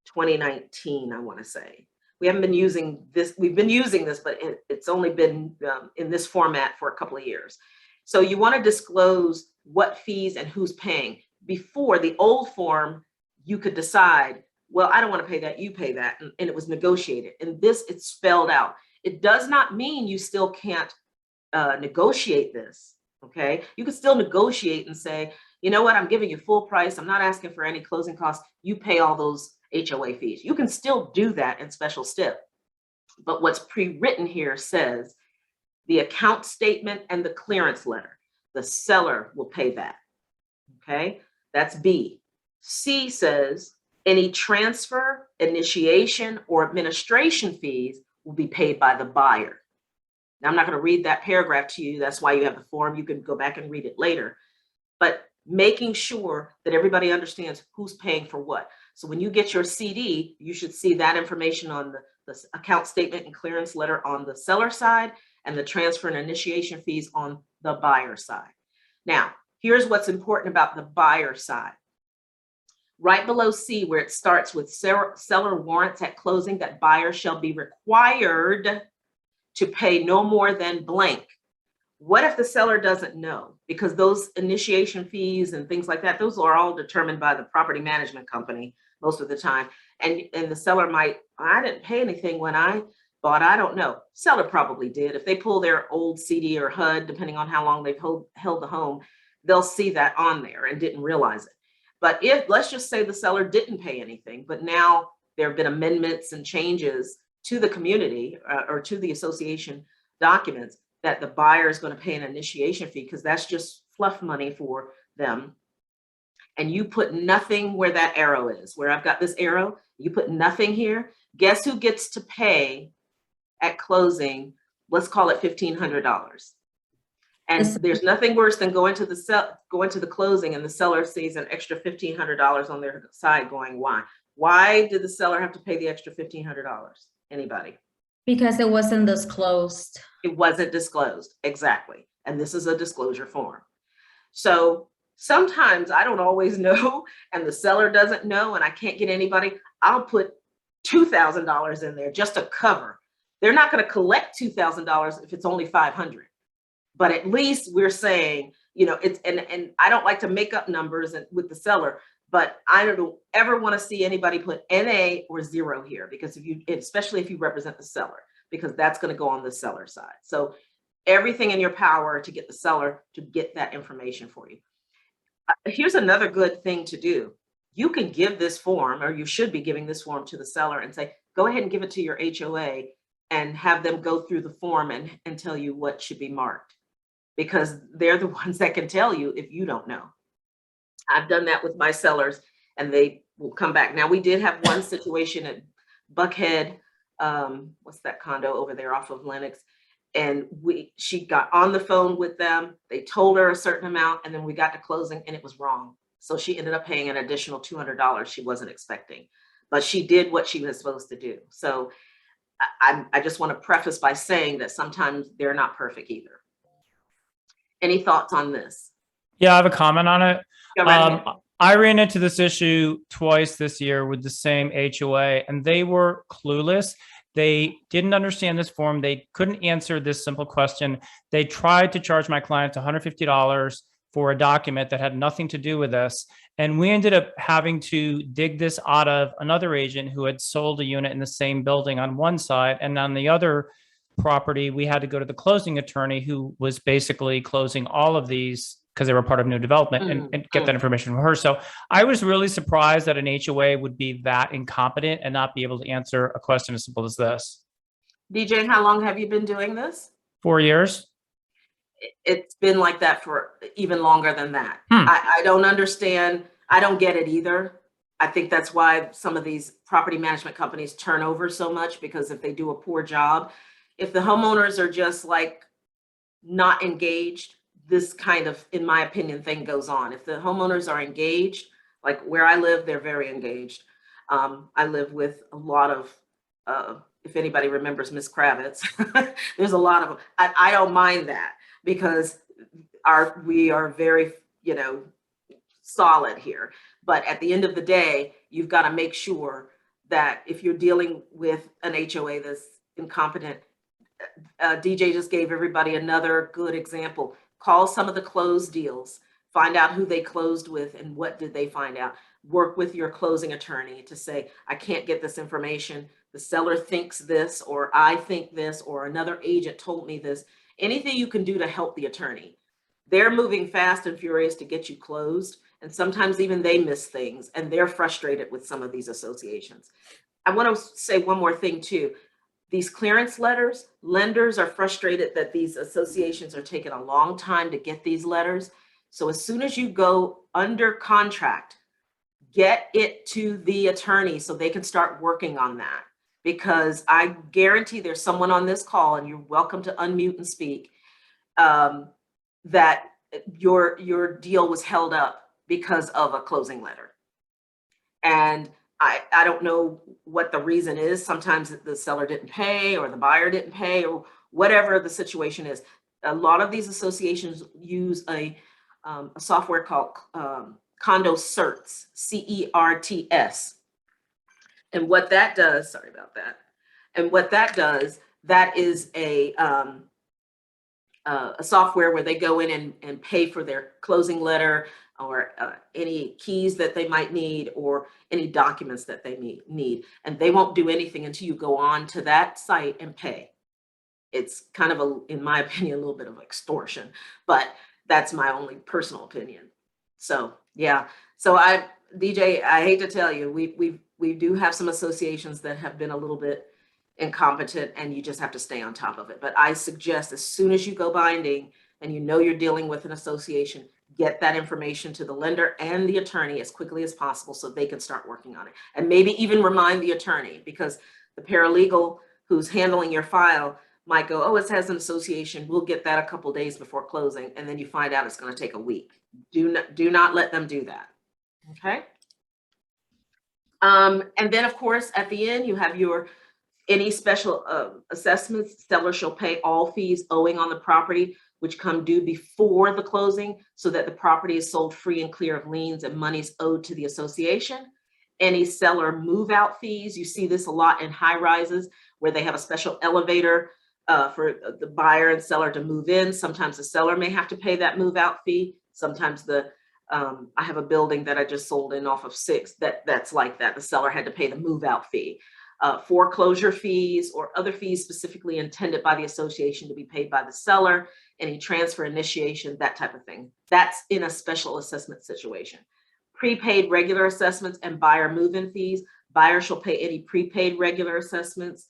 2019, I want to say. We haven't been using this, we've been using this, but it's only been in this format for a couple of years. So you want to disclose what fees and who's paying. Before, the old form, you could decide, well, I don't want to pay that, you pay that, and it was negotiated. And this, it's spelled out. It does not mean you still can't negotiate this, okay? You can still negotiate and say, you know what, I'm giving you full price. I'm not asking for any closing costs. You pay all those HOA fees. You can still do that in special stip. But what's pre-written here says the account statement and the clearance letter, the seller will pay that, okay? That's B. C says any transfer, initiation, or administration fees will be paid by the buyer. Now, I'm not going to read that paragraph to you. That's why you have the form. You can go back and read it later. But making sure that everybody understands who's paying for what. So when you get your CD, you should see that information on the account statement and clearance letter on the seller side, and the transfer and initiation fees on the buyer side. Now, here's what's important about the buyer side. Right below C, where it starts with seller warrants at closing that buyer shall be required to pay no more than blank. What if the seller doesn't know? because those initiation fees and things like that, those are all determined by the property management company most of the time. And the seller might, I didn't pay anything when I bought, I don't know. Seller probably did. If they pull their old CD or HUD, depending on how long they've held the home, they'll see that on there and didn't realize it. But if, let's just say the seller didn't pay anything, but now there have been amendments and changes to the community or to the association documents that the buyer is going to pay an initiation fee, because that's just fluff money for them. And you put nothing where that arrow is, where I've got this arrow, you put nothing here. Guess who gets to pay at closing? Let's call it $1,500. And there's nothing worse than going to the closing and the seller sees an extra $1,500 on their side going, why? Why did the seller have to pay the extra $1,500? Anybody? Because it wasn't disclosed. It wasn't disclosed, exactly. And this is a disclosure form. So sometimes I don't always know, and the seller doesn't know, and I can't get anybody. I'll put $2,000 in there just to cover. They're not going to collect $2,000 if it's only $500. But at least we're saying, you know, it's, and I don't like to make up numbers with the seller, but I don't ever want to see anybody put NA or 0 here, because if you, especially if you represent the seller, because that's going to go on the seller side. So everything in your power to get the seller to get that information for you. Here's another good thing to do. You can give this form, or you should be giving this form to the seller and say, go ahead and give it to your HOA and have them go through the form and tell you what should be marked, because they're the ones that can tell you if you don't know. I've done that with my sellers and they will come back. Now, we did have one situation at Buckhead, what's that condo over there off of Lenox? And she got on the phone with them. They told her a certain amount, and then we got to closing and it was wrong. So she ended up paying an additional $200 she wasn't expecting, but she did what she was supposed to do. So I just want to preface by saying that sometimes they're not perfect either. Any thoughts on this? Yeah, I have a comment on it. Go right ahead. I ran into this issue twice this year with the same HOA, and they were clueless. They didn't understand this form. They couldn't answer this simple question. They tried to charge my client $150 for a document that had nothing to do with this. And we ended up having to dig this out of another agent who had sold a unit in the same building on one side. And on the other property, we had to go to the closing attorney who was basically closing all of these because they were part of new development and get that information from her. So I was really surprised that an HOA would be that incompetent and not be able to answer a question as simple as this. DJ, how long have you been doing this? 4 years. It's been like that for even longer than that. I don't understand. I don't get it either. I think that's why some of these property management companies turn over so much, because if they do a poor job, if the homeowners are just like not engaged, this kind of, in my opinion, thing goes on. If the homeowners are engaged, like where I live, they're very engaged. I live with a lot of, if anybody remembers Miss Kravitz, there's a lot of, I don't mind that, because we are very, you know, solid here. But at the end of the day, you've got to make sure that if you're dealing with an HOA that's incompetent, DJ just gave everybody another good example. Call some of the closed deals, find out who they closed with and what did they find out. Work with your closing attorney to say, I can't get this information. The seller thinks this, or I think this, or another agent told me this. Anything you can do to help the attorney. They're moving fast and furious to get you closed. And sometimes even they miss things and they're frustrated with some of these associations. I want to say one more thing too. These clearance letters, lenders are frustrated that these associations are taking a long time to get these letters. So as soon as you go under contract, get it to the attorney so they can start working on that. Because I guarantee there's someone on this call, and you're welcome to unmute and speak, that your deal was held up because of a closing letter. And I don't know what the reason is. Sometimes the seller didn't pay, or the buyer didn't pay, or whatever the situation is. A lot of these associations use a software called Condo Certs, CERTS. And what that does, sorry about that. And what that does, that is a a software where they go in and pay for their closing letter or any keys that they might need or any documents that they need. And they won't do anything until you go on to that site and pay. It's kind of, in my opinion, a little bit of extortion, but that's my only personal opinion. So yeah, so DJ, I hate to tell you, we do have some associations that have been a little bit incompetent, and you just have to stay on top of it. But I suggest as soon as you go binding and you know you're dealing with an association, get that information to the lender and the attorney as quickly as possible so they can start working on it. And maybe even remind the attorney, because the paralegal who's handling your file might go, oh, it has an association, we'll get that a couple days before closing, and then you find out it's going to take a week. Do not let them do that. Okay. And then of course at the end you have your any special assessments. Seller shall pay all fees owing on the property which come due before the closing, so that the property is sold free and clear of liens and monies owed to the association. Any seller move out fees, you see this a lot in high rises where they have a special elevator for the buyer and seller to move in. Sometimes the seller may have to pay that move out fee. Sometimes I have a building that I just sold in off of 6 that's like that. The seller had to pay the move out fee. Foreclosure fees or other fees specifically intended by the association to be paid by the seller, any transfer initiation, that type of thing. That's in a special assessment situation. Prepaid regular assessments and buyer move-in fees. Buyer shall pay any prepaid regular assessments.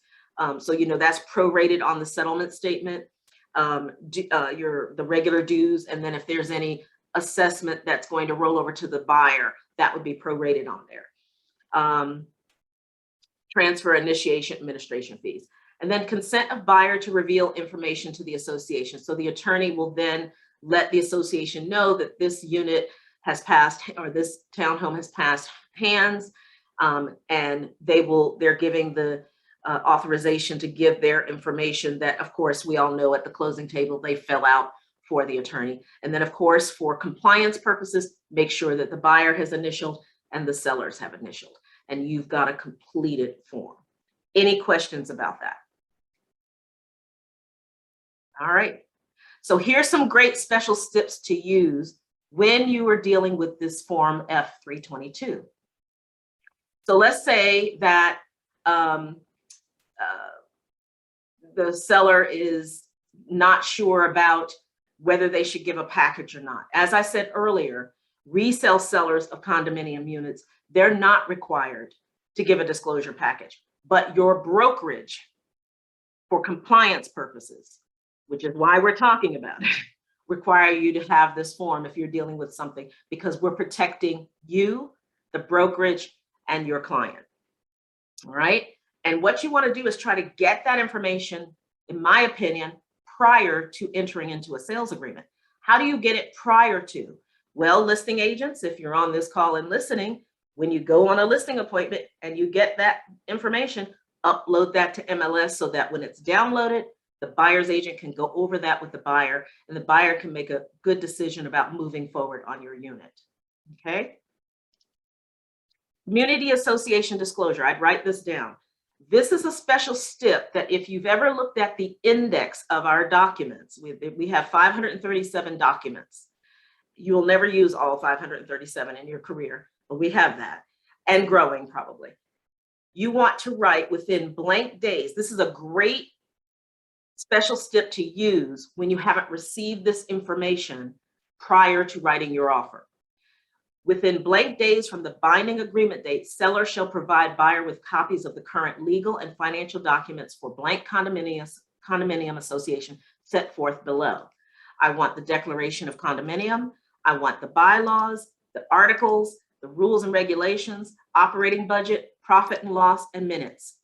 So, you know, that's prorated on the settlement statement, the regular dues. And then if there's any assessment that's going to roll over to the buyer, that would be prorated on there. Transfer initiation administration fees. And then consent of buyer to reveal information to the association. So the attorney will then let the association know that this unit has passed, or this townhome has passed hands, and they're giving the authorization to give their information that, of course, we all know at the closing table they fill out for the attorney. And then, of course, for compliance purposes, make sure that the buyer has initialed and the sellers have initialed, and you've got a completed form. Any questions about that? All right. So here's some great special steps to use when you are dealing with this Form F-322. So let's say that the seller is not sure about whether they should give a package or not. As I said earlier, resale sellers of condominium units, they're not required to give a disclosure package, but your brokerage, for compliance purposes, which is why we're talking about it, require you to have this form if you're dealing with something, because we're protecting you, the brokerage, and your client. All right. And what you want to do is try to get that information, in my opinion, prior to entering into a sales agreement. How do you get it prior to? Well, listing agents, if you're on this call and listening, when you go on a listing appointment and you get that information, upload that to MLS so that when it's downloaded, the buyer's agent can go over that with the buyer, and the buyer can make a good decision about moving forward on your unit. Okay. Community association disclosure. I'd write this down. This is a special step that if you've ever looked at the index of our documents, we have 537 documents. You will never use all 537 in your career, but we have that, and growing probably. You want to write within blank days. This is a great special step to use when you haven't received this information prior to writing your offer. Within blank days from the binding agreement date, seller shall provide buyer with copies of the current legal and financial documents for blank condominium association set forth below. I want the declaration of condominium. I want the bylaws, the articles, the rules and regulations, operating budget, profit and loss, and minutes.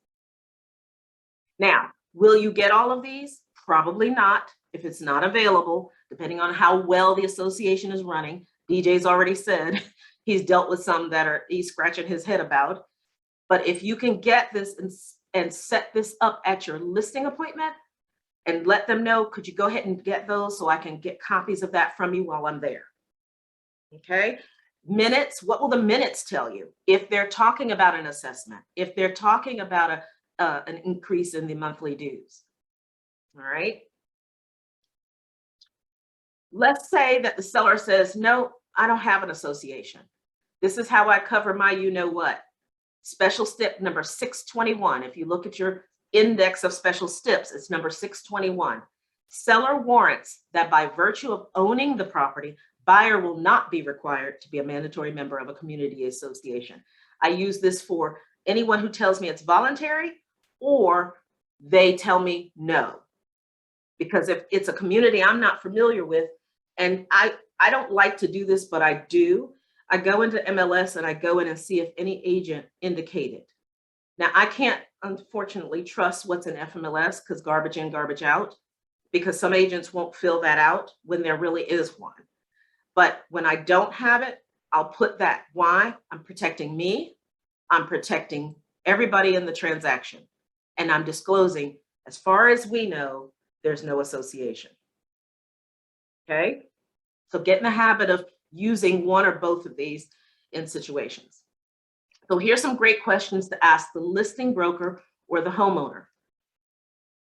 Now, will you get all of these? Probably not, if it's not available, depending on how well the association is running. DJ's already said he's dealt with some that he's scratching his head about. But if you can get this and set this up at your listing appointment and let them know, could you go ahead and get those so I can get copies of that from you while I'm there? Okay. Minutes, what will the minutes tell you? If they're talking about an assessment, if they're talking about an increase in the monthly dues. All right. Let's say that the seller says, no, I don't have an association. This is how I cover my you-know-what. Special step number 621. If you look at your index of special steps, it's number 621. Seller warrants that by virtue of owning the property, buyer will not be required to be a mandatory member of a community association. I use this for anyone who tells me it's voluntary or they tell me no. Because if it's a community I'm not familiar with, and I don't like to do this, but I do, I go into MLS and I go in and see if any agent indicated. Now, I can't unfortunately trust what's in FMLS because garbage in, garbage out, because some agents won't fill that out when there really is one. But when I don't have it, I'll put that. Why? I'm protecting me. I'm protecting everybody in the transaction. And I'm disclosing, as far as we know, there's no association. Okay? So get in the habit of using one or both of these in situations. So here's some great questions to ask the listing broker or the homeowner.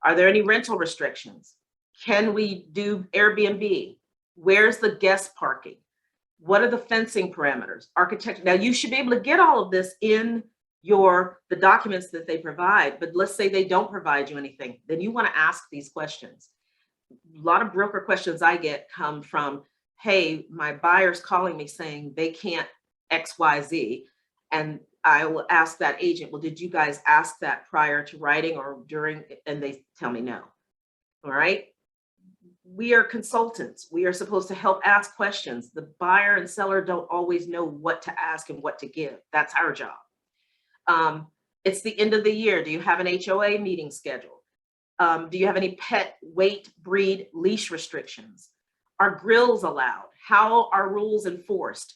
Are there any rental restrictions? Can we do Airbnb? Where's the guest parking? What are the fencing parameters? Architecture. Now you should be able to get all of this in the documents that they provide, but let's say they don't provide you anything, then you want to ask these questions. A lot of broker questions I get come from, hey, my buyer's calling me saying they can't XYZ. And I will ask that agent, well, did you guys ask that prior to writing or during? And they tell me no. All right. We are consultants. We are supposed to help ask questions. The buyer and seller don't always know what to ask and what to give. That's our job. It's the end of the year. Do you have an HOA meeting scheduled? Do you have any pet weight, breed, leash restrictions? Are grills allowed? How are rules enforced?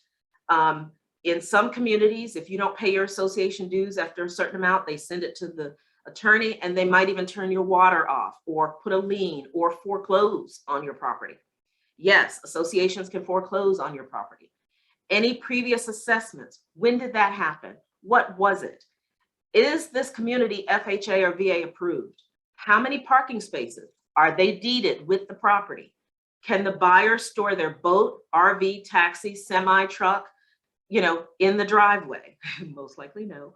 In some communities, if you don't pay your association dues after a certain amount, they send it to the attorney and they might even turn your water off or put a lien or foreclose on your property. Yes, associations can foreclose on your property. Any previous assessments? When did that happen? What was it? Is this community FHA or VA approved? How many parking spaces? Are they deeded with the property? Can the buyer store their boat, RV, taxi, semi truck, in the driveway? Most likely no.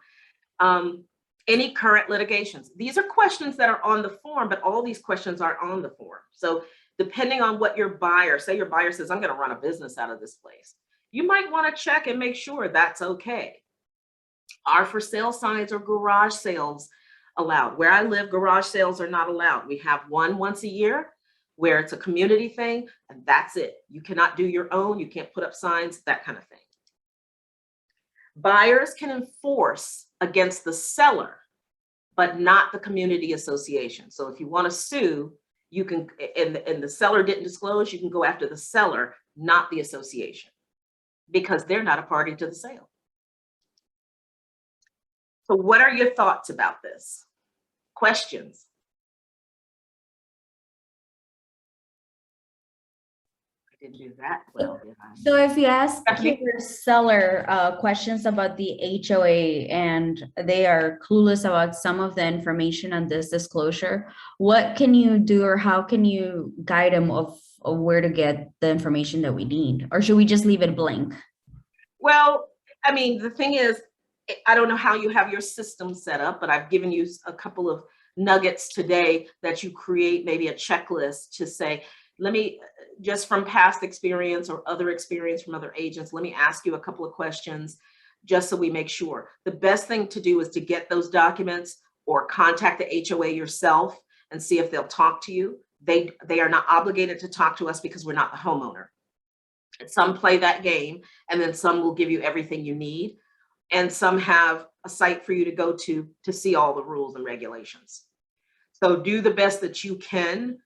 Any current litigations? These are questions that are on the form, but all these questions aren't on the form. So depending on what your buyer, say your buyer says, I'm going to run a business out of this place. You might want to check and make sure that's okay. Are for sale signs or garage sales allowed? Where I live, garage sales are not allowed. We have one once a year where it's a community thing, and that's it. You cannot do your own. You can't put up signs, that kind of thing. Buyers can enforce against the seller, but not the community association. So if you want to sue, you can, and the seller didn't disclose, you can go after the seller, not the association, because they're not a party to the sale. So what are your thoughts about this? Questions? I didn't do that well, did I? So if you ask Okay. your seller questions about the HOA and they are clueless about some of the information on this disclosure, what can you do or how can you guide them of where to get the information that we need? Or should we just leave it blank? Well, I mean, the thing is, I don't know how you have your system set up, but I've given you a couple of nuggets today that you create maybe a checklist to say, let me, just from past experience or other experience from other agents, let me ask you a couple of questions just so we make sure. The best thing to do is to get those documents or contact the HOA yourself and see if they'll talk to you. They are not obligated to talk to us because we're not the homeowner. Some play that game, and then some will give you everything you need. And some have a site for you to go to see all the rules and regulations. So do the best that you can.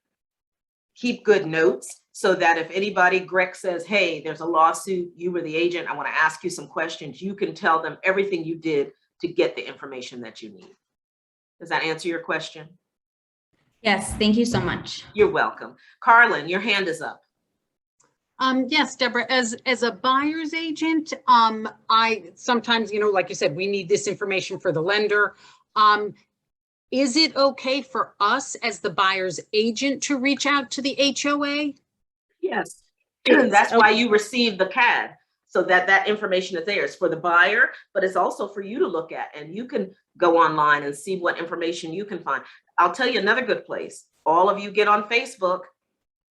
Keep good notes so that if anybody, Greg says, hey, there's a lawsuit, you were the agent, I want to ask you some questions, you can tell them everything you did to get the information that you need. Does that answer your question? Yes, thank you so much. You're welcome. Carlin, your hand is up. Yes, Deborah, as a buyer's agent, I sometimes, like you said, we need this information for the lender. Is it okay for us as the buyer's agent to reach out to the HOA? Yes. That's why you receive the CAD, so that that information is there. It's for the buyer, but it's also for you to look at, and you can go online and see what information you can find. I'll tell you another good place. All of you get on Facebook.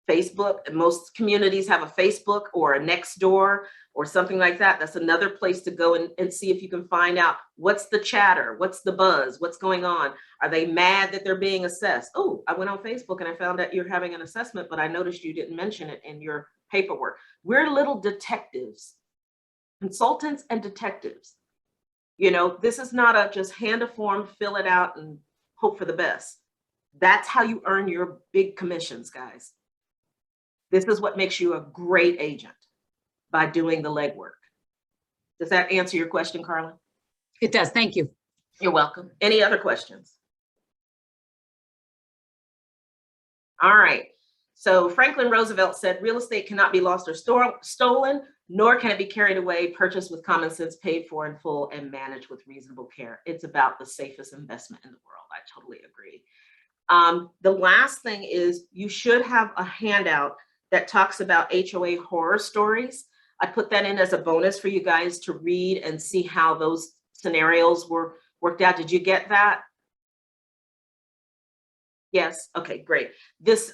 Facebook, most communities have a Facebook or a Nextdoor or something like that. That's another place to go and see if you can find out what's the chatter, what's the buzz, what's going on. Are they mad that they're being assessed? Oh, I went on Facebook and I found out you're having an assessment, but I noticed you didn't mention it in your paperwork. We're little detectives, consultants and detectives. You know, this is not a just hand a form, fill it out and hope for the best. That's how you earn your big commissions, guys. This is what makes you a great agent, by doing the legwork. Does that answer your question, Carla? It does. Thank you. You're welcome. Any other questions? All right. So Franklin Roosevelt said, real estate cannot be lost or stolen, nor can it be carried away, purchased with common sense, paid for in full, and managed with reasonable care. It's about the safest investment in the world. I totally agree. The last thing is you should have a handout that talks about HOA horror stories. I put that in as a bonus for you guys to read and see how those scenarios were worked out. Did you get that? Yes. Okay, great. This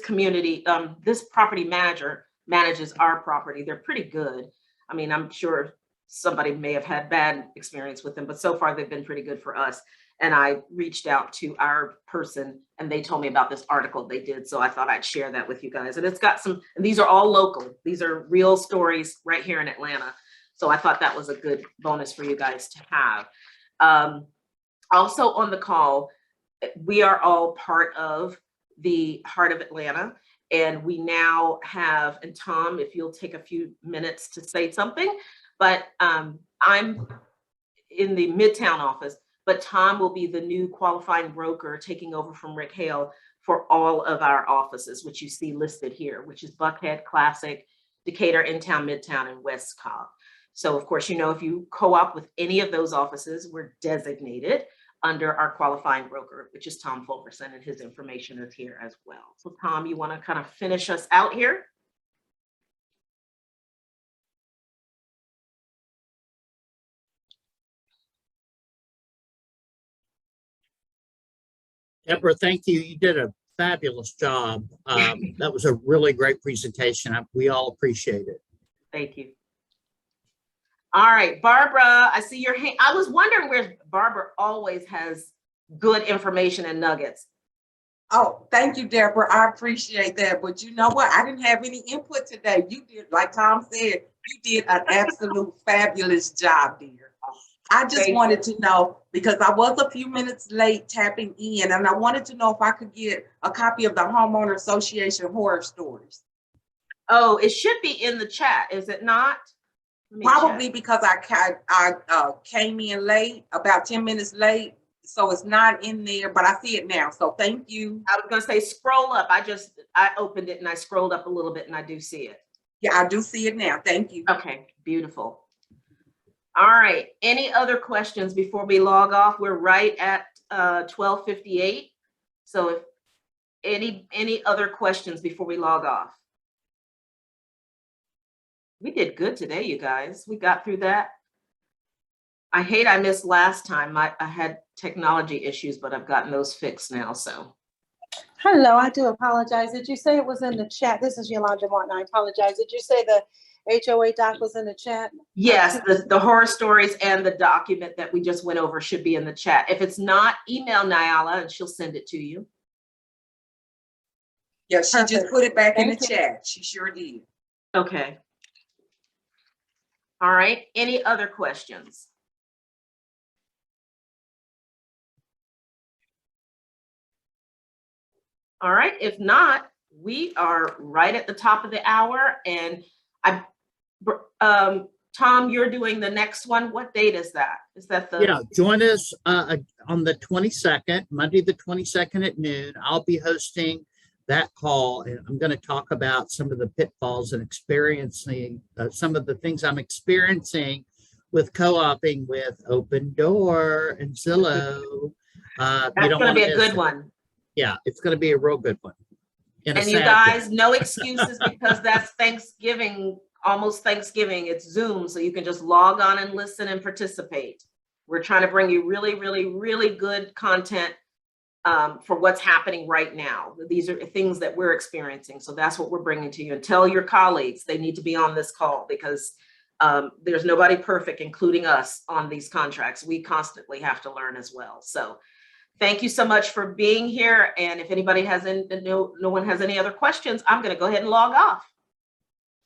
community, this property manager manages our property. They're pretty good. I mean, I'm sure somebody may have had bad experience with them, but so far they've been pretty good for us. And I reached out to our person and they told me about this article they did. So I thought I'd share that with you guys. And it's got some, and these are all local. These are real stories right here in Atlanta. So I thought that was a good bonus for you guys to have. Also on the call, we are all part of the Heart of Atlanta. And we now have, and Tom, if you'll take a few minutes to say something, but I'm in the Midtown office. But Tom will be the new qualifying broker taking over from Rick Hale for all of our offices, which you see listed here, which is Buckhead, Classic, Decatur, In-Town, Midtown, and West Cobb. So of course, you know, if you co-op with any of those offices, we're designated under our qualifying broker, which is Tom Fulkerson, and his information is here as well. So Tom, you want to kind of finish us out here? Deborah, thank you. You did a fabulous job. That was a really great presentation. We all appreciate it. Thank you. All right, Barbara, I see your hand. I was wondering where Barbara always has good information and nuggets. Oh, thank you, Deborah. I appreciate that. But you know what? I didn't have any input today. You did, like Tom said, you did an absolute fabulous job, dear. I just wanted to know, because I was a few minutes late tapping in, and I wanted to know if I could get a copy of the Homeowner Association horror stories. Oh, it should be in the chat, is it not? Probably because I came in late, about 10 minutes late, so it's not in there, but I see it now. So thank you. I was gonna say scroll up. I opened it and I scrolled up a little bit and I do see it. Yeah, I do see it now. Thank you. Okay, beautiful. All right, any other questions before we log off? We're right at 12:58. So if any other questions before we log off? We did good today, you guys. We got through that. I hate I missed last time. I had technology issues, but I've gotten those fixed now, so. Hello, I do apologize. Did you say it was in the chat? This is Yolanda Martin. I apologize. Did you say the HOA doc was in the chat? Yes, the horror stories and the document that we just went over should be in the chat. If it's not, email Nyala and she'll send it to you. Yeah, she just Perfect. put it back in the Thank you. chat. She sure did. Okay. All right, any other questions? All right, if not, we are right at the top of the hour, and Tom, you're doing the next one. What date is that? Is that the? Yeah, join us on the 22nd, Monday, the 22nd at noon. I'll be hosting that call, and I'm going to talk about some of the pitfalls and experiencing some of the things I'm experiencing with co-oping with Open Door and Zillow. That's going to be a good one. Yeah, it's going to be a real good one. in a And you sad guys, way. no excuses because that's Thanksgiving, almost Thanksgiving. It's Zoom, so you can just log on and listen and participate. We're trying to bring you really, really, really good content for what's happening right now. These are things that we're experiencing. So that's what we're bringing to you. And tell your colleagues they need to be on this call because there's nobody perfect, including us, on these contracts. We constantly have to learn as well. So thank you so much for being here. And if anybody no one has any other questions, I'm going to go ahead and log off.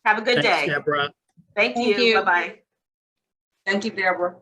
Have a good Thanks, day. Deborah. Thank Thank you. you. Bye-bye. Thank you, Deborah.